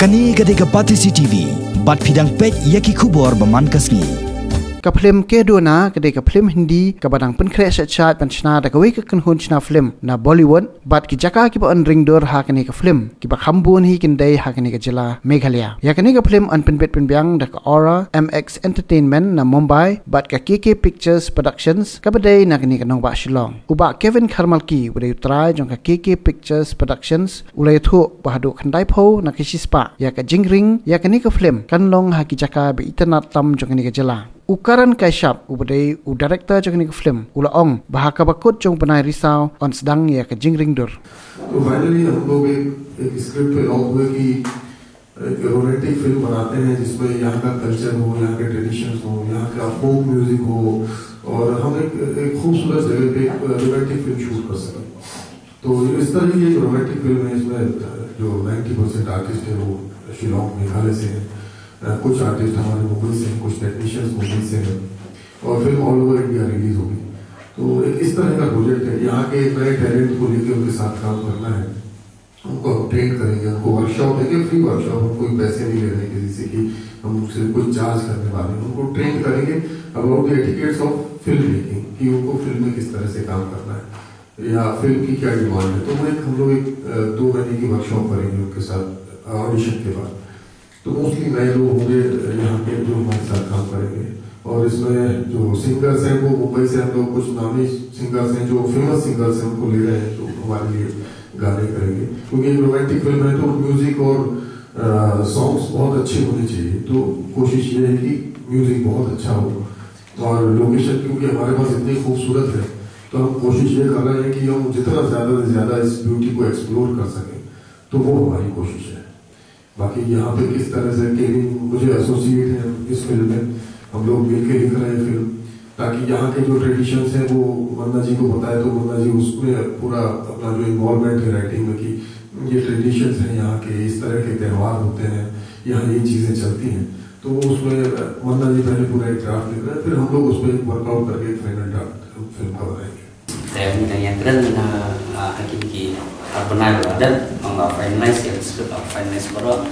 Kani gadega Pati CCTV, bat pidang pet yaki kubor baman kasni. Film ke dona kedai film Hindi kabadang penkret sachat penchna da kawi kan hun chna film na Bollywood bat ki jaka ki ba ring dor ha kani ka film ki ba khambun hi kindai ha kani ka jila Meghalaya ya kani ka film an penbet penbyang da ka Aura MX Entertainment na Mumbai bat ka KK Pictures Productions ka badai na kani ka nong ba Shillong uba Kevin Kharmalki udai utrai jong ka KK Pictures Productions ulai thu bahadu khandai pho na kisispa ya ka jingring ya kani ka film kan long ha ki jaka be internet tam jong kani ka jila Ukaran Kaishap ubadai director jong ni film ula ong bahaka bakut jong panai risau on sedang ya ke jingring dur. तो फाइनली हम लोग एक स्क्रिप्ट पे लॉक हुए कि एक romantic film बनाते हैं जिसमें यहाँ का कल्चर हो, यहाँ के ट्रेडिशंस हो, यहाँ का फोक म्यूजिक हो और हम एक खूबसूरत जगह पे एक रोमांटिक फिल्म शूट कर सकें. तो इस तरह की एक रोमांटिक फिल्म है इसमें जो 90% आर्टिस्ट है वो शिलोंग मेघालय से हैं. कुछ आर्टिस्ट हमारे मुंबई से हैं, कुछ टेक्नीशियंस मुंबई से हैं और film all over India release होगी. तो इस तरह का प्रोजेक्ट है. यहाँ के नए टैलेंट को लेकर उनके साथ काम करना है. उनको हम ट्रेन करेंगे, उनको वर्कशॉप देंगे, फ्री वर्कशॉप. हम कोई पैसे नहीं ले रहे हैं किसी से कि हम उनसे कोई चार्ज करने वाले हैं. उनको ट्रेन करेंगे about the etiquettes of film making कि उनको फिल्म में किस तरह से काम करना है या फिल्म की क्या डिमांड है. तो हम लोग एक 2 महीने की वर्कशॉप करेंगे उनके साथ ऑडिशन के बाद. तो मोस्टली नए लोग होंगे यहाँ के जो हमारे साथ काम करेंगे और इसमें जो सिंगर्स हैं वो मुंबई से हम लोग कुछ नामी सिंगर्स हैं जो फेमस सिंगर्स हैं उनको ले रहे हैं जो हमारे लिए गाने करेंगे क्योंकि एक रोमांटिक फिल्म है तो म्यूजिक और सॉन्ग्स बहुत अच्छे होने चाहिए. तो कोशिश ये है कि म्यूजिक बहुत अच्छा हो और लोकेशन क्योंकि हमारे पास इतनी खूबसूरत है तो हम कोशिश ये कर रहे हैं कि हम जितना ज्यादा से ज्यादा इस ब्यूटी को एक्सप्लोर कर सकें. तो वो हमारी कोशिश है. बाकी यहाँ पे किस तरह से केविन मुझे एसोसिएट है इस फिल्म में, हम लोग मिलकर लिख रहे हैं फिल्म ताकि यहाँ के जो ट्रेडिशंस हैं वो मन्ना जी को बताए तो मन्ना जी उसमें पूरा अपना जो इन्वॉल्वमेंट है राइटिंग में कि ये ट्रेडिशंस हैं यहाँ के, इस तरह के त्यौहार होते हैं, यहाँ ये चीज़ें चलती हैं. तो उसमें मन्ना जी पहले पूरा एक ड्राफ्ट लिख रहे हैं फिर हम लोग उसमें वर्कआउट करके एक फाइनल ड्राफ्ट फिल्म का बनाएंगे. yang keren hakiki benar dan menga finalize yang script of finalize baru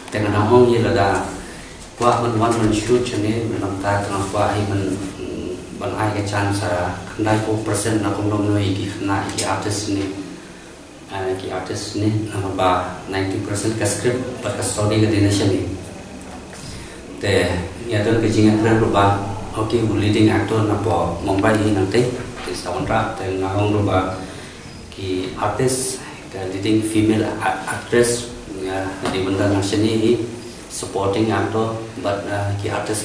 dengan namong ye lada kuah man shoot chene menang ta kana kuah hi man ban ai ke chance 90% na kom nom noi ki na ki artist ni nama ba 90% ka script ba ka story ka dination ni te ya don ke jinga keren ba okay leading actor na po Mumbai ni nang te soundtrack dan ngahong lupa ki artis ka leading female actress di benda nation ini supporting actor but ki artis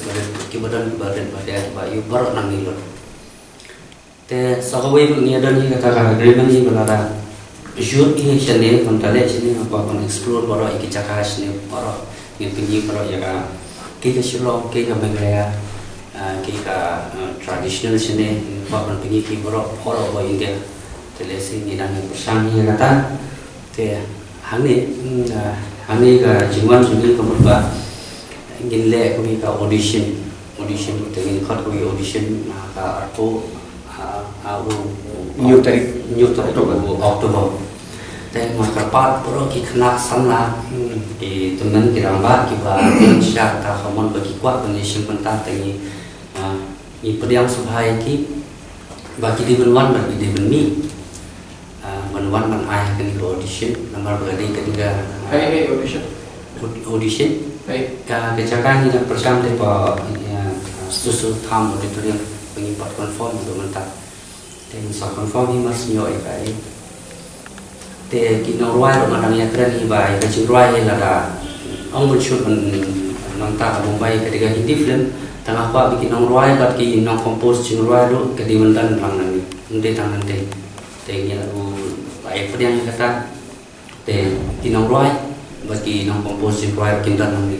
ki badan ba you baru nang nilo te sakawai ni ada ni kata agreement ni belara shoot ini sini kontale sini apa kon explore baru iki cakap sini baru yang tinggi baru ya ka kita Shillong kita Meghalaya kita tradisional sini bahkan pergi ke Eropah atau India, telesi ni dan bersama ni kata, te hani ke jiwan sini kemudian ingin le kami ke audition kita ingin kami audition ke arto new tarik Oktober. Dan maka part baru kita nak sana di teman kita ambak kita siap tak kamu bagi kuat audition pentas tadi. Ini pediang subhai ki bagi di benwan bagi di benmi benwan man ai kan di audition nomor berada ketiga audition ka kecakan ni nak persam depa susu tham auditorium pengipat confirm untuk mentak dan so confirm ni mas nyoi kai te kino ruai madang ya keren ni bai ka ruai la da ong shoot mentak Mumbai ketiga Hindi film tengah apa bikin nong ruai bat ki nong compose cing ruai lu kedimentan rang nani nde tang nante te ngi lu ai pediang kata te ki nong ruai bat ki nong compose cing ruai kindan nani